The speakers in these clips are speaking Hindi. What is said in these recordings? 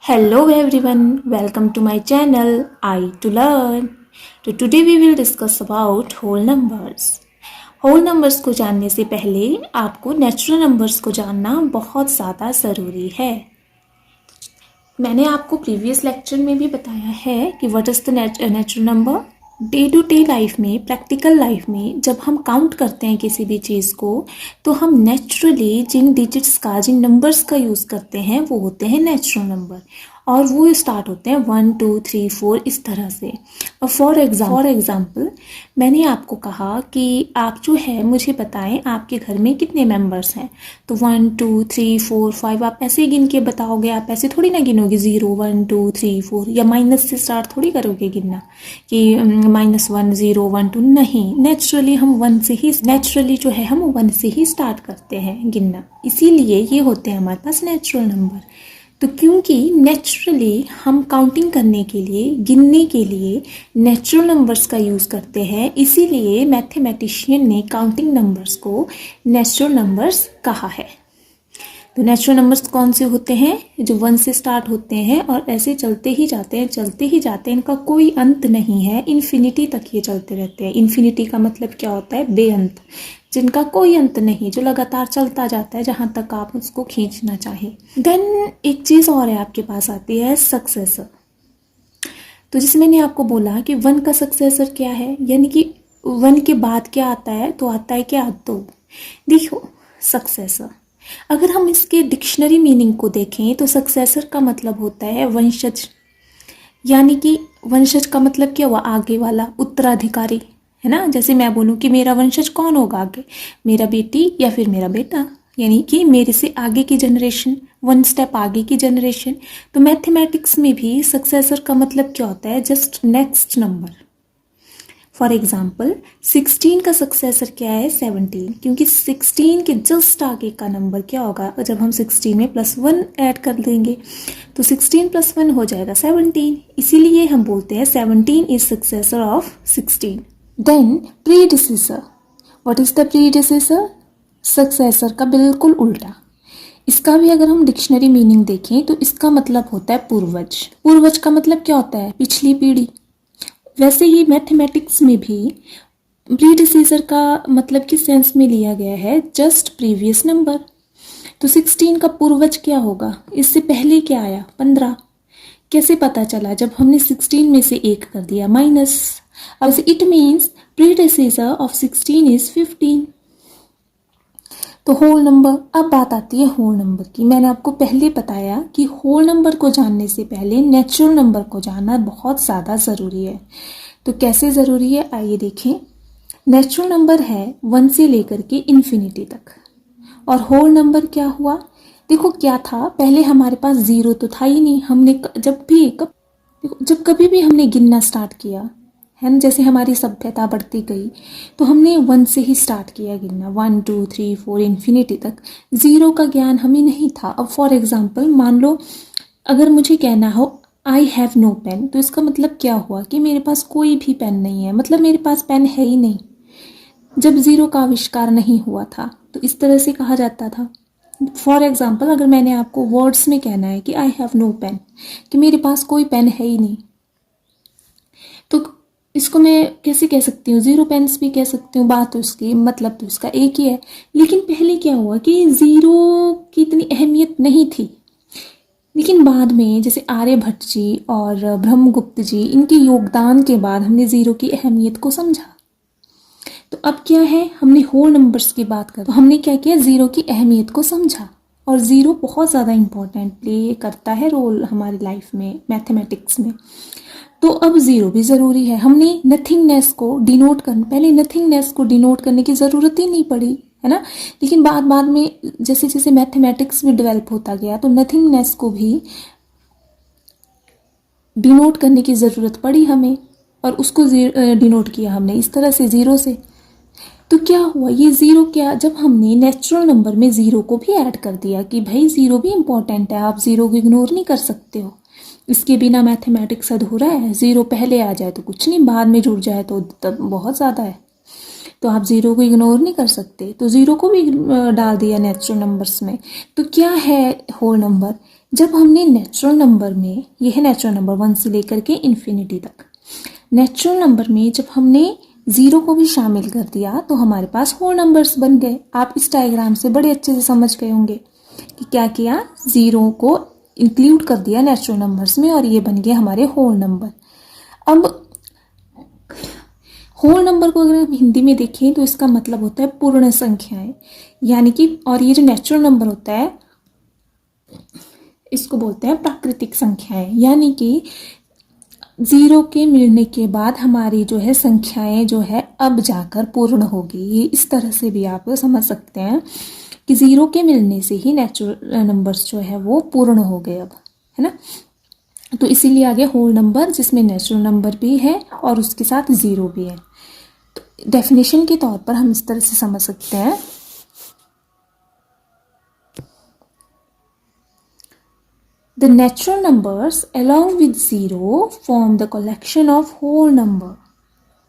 Hello everyone, welcome to my channel I to Learn. Today we will discuss about whole numbers. Whole numbers को जानने से पहले आपको नेचुरल नंबर्स को जानना बहुत ज़्यादा ज़रूरी है। मैंने आपको प्रीवियस लेक्चर में भी बताया है कि what is the natural number. Day to day life में, प्रैक्टिकल लाइफ में जब हम काउंट करते हैं किसी भी चीज़ को, तो हम नेचुरली जिन डिजिट्स का, जिन नंबर्स का यूज़ करते हैं वो होते हैं नेचुरल नंबर, और वो स्टार्ट होते हैं 1 2 3 4 इस तरह से। और फॉर एग्ज़ाम्पल मैंने आपको कहा कि आप जो है मुझे बताएं आपके घर में कितने मेंबर्स हैं, तो 1 2 3 4 5 आप ऐसे ही गिन के बताओगे। आप ऐसे थोड़ी ना गिनोगे 0 1 2 3 4, या माइनस से स्टार्ट थोड़ी करोगे गिनना कि -1 0 1 2। नहीं, नेचुरली हम 1 से ही, नेचुरली जो है हम 1 से ही स्टार्ट करते हैं गिनना, इसीलिए ये होते हैं हमारे पास नेचुरल नंबर। तो क्योंकि नेचुरली हम काउंटिंग करने के लिए, गिनने के लिए नेचुरल नंबर्स का यूज़ करते हैं, इसीलिए मैथमेटिशियन ने काउंटिंग नंबर्स को नेचुरल नंबर्स कहा है। तो नेचुरल नंबर्स कौन से होते हैं? जो 1 से स्टार्ट होते हैं और ऐसे चलते ही जाते हैं, चलते ही जाते हैं, इनका कोई अंत नहीं है, इन्फिनिटी तक ये चलते रहते हैं। इन्फिनिटी का मतलब क्या होता है? बेअंत, जिनका कोई अंत नहीं, जो लगातार चलता जाता है जहाँ तक आप उसको खींचना चाहें। देन एक चीज़ और है, आपके पास आती है सक्सेसर। तो जैसे मैंने आपको बोला कि 1 का सक्सेसर क्या है, यानी कि 1 के बाद क्या आता है, तो आता है क्या? 2। देखो, सक्सेसर, अगर हम इसके डिक्शनरी मीनिंग को देखें तो सक्सेसर का मतलब होता है वंशज, यानी कि वंशज का मतलब क्या हुआ? आगे वाला, उत्तराधिकारी, है ना। जैसे मैं बोलूँ कि मेरा वंशज कौन होगा आगे, मेरा बेटी या फिर मेरा बेटा, यानी कि मेरे से आगे की जनरेशन, 1 स्टेप आगे की जनरेशन। तो मैथमेटिक्स में भी सक्सेसर का मतलब क्या होता है? Just next number. For example 16 का सक्सेसर क्या है? 17, क्योंकि 16 के जस्ट आगे का नंबर क्या होगा? जब हम 16 में +1 ऐड कर देंगे तो 16 + 1 हो जाएगा 17, इसीलिए हम बोलते हैं 17 is successor of 16। Then predecessor, what is the predecessor? Successor का बिल्कुल उल्टा। इसका भी अगर हम डिक्शनरी मीनिंग देखें तो इसका मतलब होता है पूर्वज। पूर्वज का मतलब क्या होता है? पिछली पीढ़ी। वैसे ही मैथमेटिक्स में भी प्रीडिसेसर का मतलब किस सेंस में लिया गया है? Just previous number. तो 16 का पूर्वज क्या होगा? इससे पहले क्या आया? 15। कैसे पता चला? जब हमने 16 में से 1 कर दिया माइनस। अब it means predecessor of 16 is 15। तो होल नंबर। अब बात आती है होल नंबर की। मैंने आपको पहले बताया कि होल नंबर को जानने से पहले नेचुरल नंबर को जानना बहुत ज़्यादा ज़रूरी है। तो कैसे ज़रूरी है, आइए देखें। नेचुरल नंबर है 1 से लेकर के इन्फिनिटी तक, और होल नंबर क्या हुआ? देखो क्या था, पहले हमारे पास 0 तो था ही नहीं। हमने जब कभी भी हमने गिनना स्टार्ट किया है ना, जैसे हमारी सभ्यता बढ़ती गई तो हमने 1 से ही स्टार्ट किया गिनना, 1 2 3 4 इन्फिनिटी तक। 0 का ज्ञान हमें नहीं था। अब फॉर एग्जाम्पल मान लो अगर मुझे कहना हो आई हैव नो पेन, तो इसका मतलब क्या हुआ? कि मेरे पास कोई भी पेन नहीं है, मतलब मेरे पास पेन है ही नहीं। जब 0 का आविष्कार नहीं हुआ था तो इस तरह से कहा जाता था। फॉर एग्जाम्पल अगर मैंने आपको वर्ड्स में कहना है कि आई हैव नो पेन, कि मेरे पास कोई पेन है ही नहीं, तो इसको मैं कैसे कह सकती हूँ? 0 पेन्स भी कह सकती हूँ। बात तो इसकी, मतलब तो इसका एक ही है। लेकिन पहले क्या हुआ कि 0 की इतनी अहमियत नहीं थी, लेकिन बाद में जैसे आर्यभट्ट जी और ब्रह्मगुप्त जी, इनके योगदान के बाद हमने 0 की अहमियत को समझा। तो अब क्या है, हमने होल नंबर्स की बात कर, तो हमने क्या किया? 0 की अहमियत को समझा, और 0 बहुत ज़्यादा इंपॉर्टेंट प्ले करता है रोल हमारी लाइफ में, मैथमेटिक्स में। तो अब 0 भी ज़रूरी है। हमने नथिंगनेस को डिनोट करने, पहले नथिंगनेस को डिनोट करने की ज़रूरत ही नहीं पड़ी, है ना। लेकिन बाद में जैसे जैसे मैथमेटिक्स भी डेवलप होता गया तो नथिंगनेस को भी डिनोट करने की ज़रूरत पड़ी हमें, और उसको डिनोट किया हमने इस तरह से 0 से। तो क्या हुआ? ये 0 क्या, जब हमने नेचुरल नंबर में 0 को भी ऐड कर दिया कि भाई 0 भी इम्पोर्टेंट है, आप 0 को इग्नोर नहीं कर सकते हो, इसके बिना मैथमेटिक्स अधूरा है। 0 पहले आ जाए तो कुछ नहीं, बाद में जुड़ जाए तो तब बहुत ज़्यादा है, तो आप 0 को इग्नोर नहीं कर सकते। तो 0 को भी डाल दिया नेचुरल नंबर्स में। तो क्या है होल नंबर? जब हमने नेचुरल नंबर में, ये है नेचुरल नंबर 1 से लेकर के इन्फिनिटी तक, नेचुरल नंबर में जब हमने 0 को भी शामिल कर दिया तो हमारे पास होल नंबर्स बन गए। आप इस डायग्राम से बड़े अच्छे से समझ गए होंगे कि क्या किया, 0 को इंक्लूड कर दिया नेचुरल नंबर्स में और ये बन गए हमारे होल नंबर। अब होल नंबर को अगर हम हिंदी में देखें तो इसका मतलब होता है पूर्ण संख्याएं, यानी कि, और ये जो नेचुरल नंबर होता है इसको बोलते हैं प्राकृतिक संख्याएं, यानी कि 0 के मिलने के बाद हमारी जो है संख्याएं जो है अब जाकर पूर्ण होगी। ये इस तरह से भी आप समझ सकते हैं कि 0 के मिलने से ही नेचुरल नंबर्स जो है वो पूर्ण हो गए अब, है ना। तो इसीलिए आगे होल नंबर जिसमें नेचुरल नंबर भी है और उसके साथ 0 भी है। तो डेफिनेशन के तौर पर हम इस तरह से समझ सकते हैं, the natural numbers along with 0 form the collection of whole number।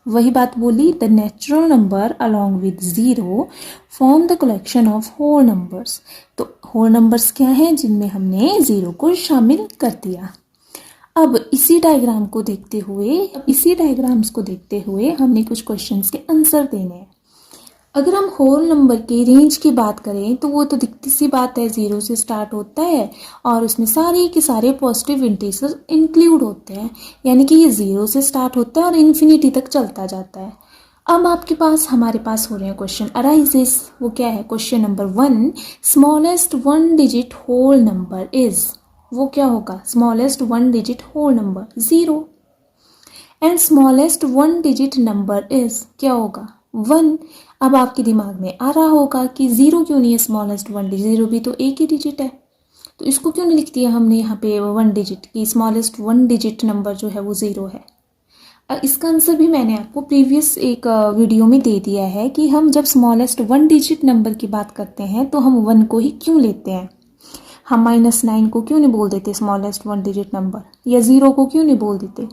वही बात बोली, the natural number along with 0 form the collection of whole numbers। तो whole numbers क्या हैं, जिनमें हमने 0 को शामिल कर दिया। अब इसी डायग्राम्स को देखते हुए हमने कुछ क्वेश्चंस के आंसर देने हैं। अगर हम होल नंबर के रेंज की बात करें तो वो तो दिखती सी बात है, 0 से स्टार्ट होता है और उसमें सारे के सारे पॉजिटिव इंटीजर इंक्लूड होते हैं, यानी कि ये 0 से स्टार्ट होता है और इन्फिनिटी तक चलता जाता है। अब हमारे पास हो रहे हैं क्वेश्चन अराइजेस, वो क्या है, question number 1, smallest 1 digit whole number is, वो क्या होगा, smallest 1 digit whole number 0, and smallest 1 digit number is क्या होगा, 1। अब आपके दिमाग में आ रहा होगा कि 0 क्यों नहीं है स्मॉलेस्ट 1 डिजिट, 0 भी तो एक ही डिजिट है, तो इसको क्यों नहीं लिख दिया हमने यहाँ पे 1 डिजिट की, स्मॉलेस्ट 1 डिजिट नंबर जो है वो 0 है। इसका आंसर भी मैंने आपको प्रीवियस एक वीडियो में दे दिया है कि हम जब स्मॉलेस्ट 1 डिजिट नंबर की बात करते हैं तो हम 1 को ही क्यों लेते हैं, हम -9 को क्यों नहीं बोल देते स्मॉलेस्ट 1 डिजिट नंबर, या 0 को क्यों नहीं बोल देते।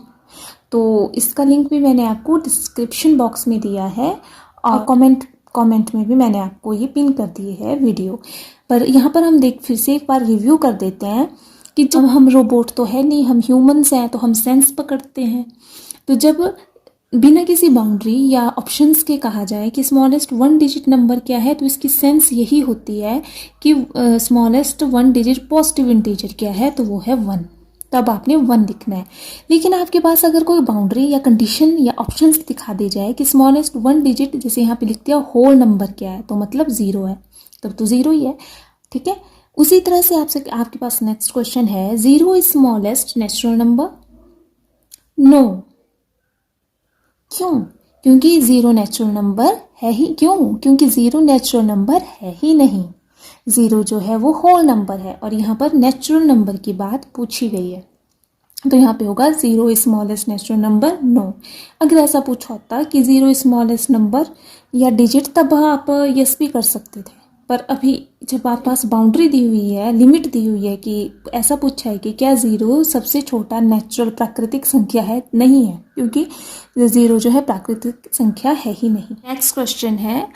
तो इसका लिंक भी मैंने आपको डिस्क्रिप्शन बॉक्स में दिया है और कमेंट में भी मैंने आपको ये पिन कर दी है वीडियो। पर यहाँ पर हम फिर से एक बार रिव्यू कर देते हैं कि जब हम रोबोट तो है नहीं, हम ह्यूमंस हैं, तो हम सेंस पकड़ते हैं। तो जब बिना किसी बाउंड्री या ऑप्शंस के कहा जाए कि स्मॉलेस्ट 1 डिजिट नंबर क्या है, तो इसकी सेंस यही होती है कि स्मॉलेस्ट 1 डिजिट पॉजिटिव इंटीजर क्या है, तो वो है 1, तब आपने 1 लिखना है। लेकिन आपके पास अगर कोई बाउंड्री या कंडीशन या ऑप्शंस दिखा दी जाए कि स्मॉलेस्ट 1 डिजिट, जैसे यहाँ पे लिख दिया होल नंबर क्या है, तो मतलब 0 है, तब तो 0 ही है, ठीक है। उसी तरह से आपके पास नेक्स्ट क्वेश्चन है, 0 is smallest natural number, no, क्यों, क्योंकि 0 नेचुरल नंबर है ही, क्यों, क्योंकि 0 नेचुरल नंबर है ही नहीं, 0 जो है वो होल नंबर है और यहाँ पर नेचुरल नंबर की बात पूछी गई है, तो यहाँ पे होगा 0 is smallest natural number, no. अगर ऐसा पूछा होता कि 0 इज स्मॉलेस्ट नंबर या डिजिट, तब आप यस भी कर सकते थे, पर अभी जब आपके पास बाउंड्री दी हुई है, लिमिट दी हुई है कि ऐसा पूछा है कि क्या 0 सबसे छोटा नेचुरल प्राकृतिक संख्या है, नहीं है, क्योंकि 0 जो है प्राकृतिक संख्या है ही नहीं। नेक्स्ट क्वेश्चन है,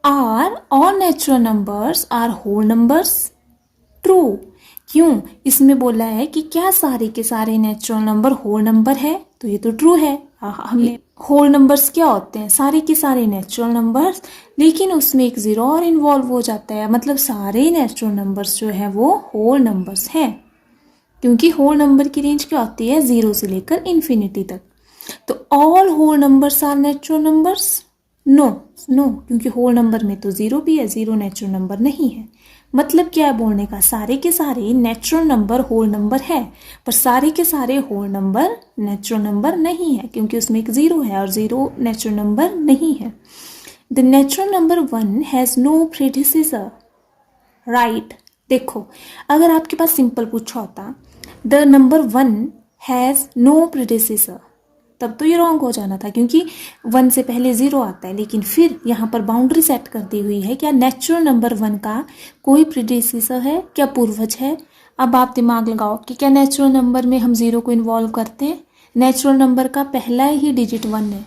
are all natural numbers are whole numbers, true, क्यों, इसमें बोला है कि क्या सारे के सारे नेचुरल नंबर होल नंबर है, तो ये तो ट्रू है। हमने होल नंबर्स क्या होते हैं, सारे के सारे नेचुरल नंबर्स, लेकिन उसमें एक 0 और इन्वॉल्व हो जाता है, मतलब सारे नेचुरल नंबर्स जो है वो होल नंबर्स हैं, क्योंकि होल नंबर की रेंज क्या होती है, 0 से लेकर इन्फिनिटी तक। तो all whole numbers are natural numbers, no, क्योंकि होल नंबर में तो 0 भी है, 0 नेचुरल नंबर नहीं है। मतलब क्या है बोलने का, सारे के सारे नेचुरल नंबर होल नंबर है, पर सारे के सारे होल नंबर नेचुरल नंबर नहीं है, क्योंकि उसमें एक 0 है और 0 नेचुरल नंबर नहीं है। The natural number 1 has no predecessor, right. देखो, अगर आपके पास सिंपल पूछा होता the number 1 has no predecessor, तब तो ये रॉन्ग हो जाना था, क्योंकि 1 से पहले 0 आता है, लेकिन फिर यहाँ पर बाउंड्री सेट कर दी हुई है, क्या नेचुरल नंबर 1 का कोई प्रीडिसेसर है, क्या पूर्वज है। अब आप दिमाग लगाओ कि क्या नेचुरल नंबर में हम 0 को इन्वॉल्व करते हैं, नेचुरल नंबर का पहला ही डिजिट 1 है,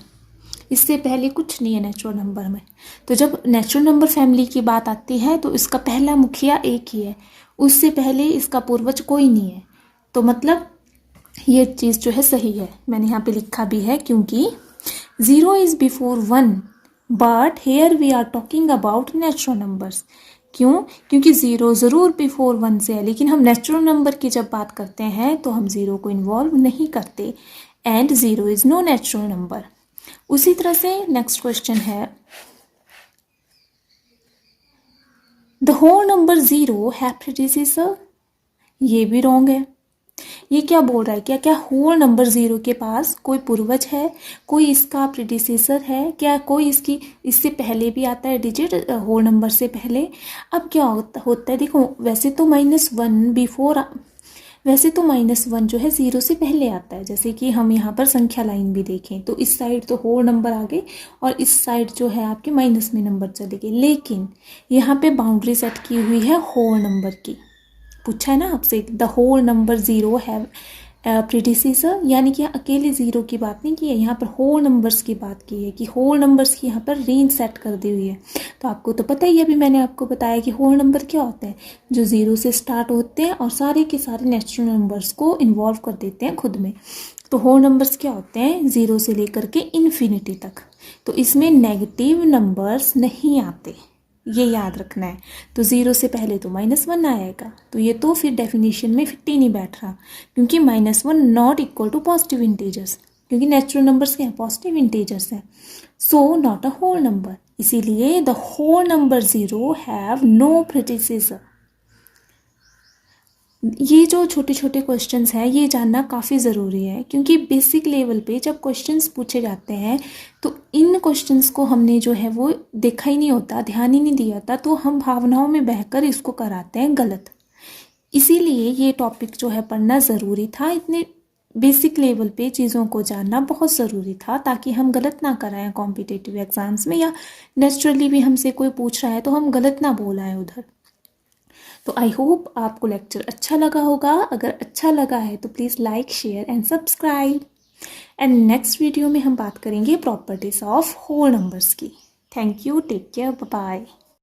इससे पहले कुछ नहीं है नेचुरल नंबर में। तो जब नेचुरल नंबर फैमिली की बात आती है तो इसका पहला मुखिया एक ही है, उससे पहले इसका पूर्वज कोई नहीं है, तो मतलब ये चीज़ जो है सही है। मैंने यहाँ पे लिखा भी है क्योंकि 0 is before 1 but here we are talking about natural numbers. क्यों? क्योंकि 0 ज़रूर बिफोर 1 से है, लेकिन हम नेचुरल नंबर की जब बात करते हैं तो हम 0 को इन्वॉल्व नहीं करते, and 0 is no natural number. उसी तरह से नेक्स्ट क्वेश्चन है, the whole number 0 have predecessor. ये भी रॉन्ग है। ये क्या बोल रहा है, क्या क्या होल नंबर 0 के पास कोई पूर्वज है, कोई इसका प्रीडिसेसर है क्या, कोई इससे पहले भी आता है डिजिट होल नंबर से पहले। अब क्या होता है देखो, वैसे तो -1 जो है 0 से पहले आता है। जैसे कि हम यहाँ पर संख्या लाइन भी देखें तो इस साइड तो होल नंबर आ गए और इस साइड जो है आपके माइनस में नंबर चले गए, लेकिन यहाँ पे बाउंड्री सेट की हुई है होल नंबर की। पूछा है ना आपसे, the whole number 0 have predecessor, यानी कि अकेले 0 की बात नहीं की है, यहाँ पर होल नंबर्स की बात की है कि होल नंबर्स की यहाँ पर रेंज सेट कर दी हुई है। तो आपको तो पता ही है, अभी मैंने आपको बताया कि होल नंबर क्या होते हैं, जो 0 से स्टार्ट होते हैं और सारे के सारे नेचुरल नंबर्स को इन्वॉल्व कर देते हैं खुद में। तो होल नंबर्स क्या होते हैं, 0 से लेकर के इन्फिनिटी तक। तो इसमें नेगेटिव नंबर्स नहीं आते, ये याद रखना है। तो 0 से पहले तो -1 आएगा, तो ये तो फिर डेफिनेशन में फिट ही नहीं बैठ रहा, क्योंकि -1 not equal to positive integers, क्योंकि नेचुरल नंबर्स क्या है, पॉजिटिव इंटीजर्स है, so not a whole number. इसीलिए the whole number 0 have no predecessor. ये जो छोटे छोटे क्वेश्चंस हैं ये जानना काफ़ी ज़रूरी है, क्योंकि बेसिक लेवल पे जब क्वेश्चंस पूछे जाते हैं तो इन क्वेश्चंस को हमने जो है वो देखा ही नहीं होता, ध्यान ही नहीं दिया होता, तो हम भावनाओं में बहकर इसको कराते हैं गलत। इसीलिए ये टॉपिक जो है पढ़ना ज़रूरी था, इतने बेसिक लेवल पे चीज़ों को जानना बहुत ज़रूरी था, ताकि हम गलत ना कराएं कॉम्पिटिटिव एग्ज़ाम्स में, या नेचुरली भी हमसे कोई पूछ रहा है तो हम गलत ना बोल आए उधर। तो आई होप आपको लेक्चर अच्छा लगा होगा। अगर अच्छा लगा है तो please like, share and subscribe. And next video में हम बात करेंगे प्रॉपर्टीज ऑफ होल नंबर्स की। Thank you, take care, bye bye.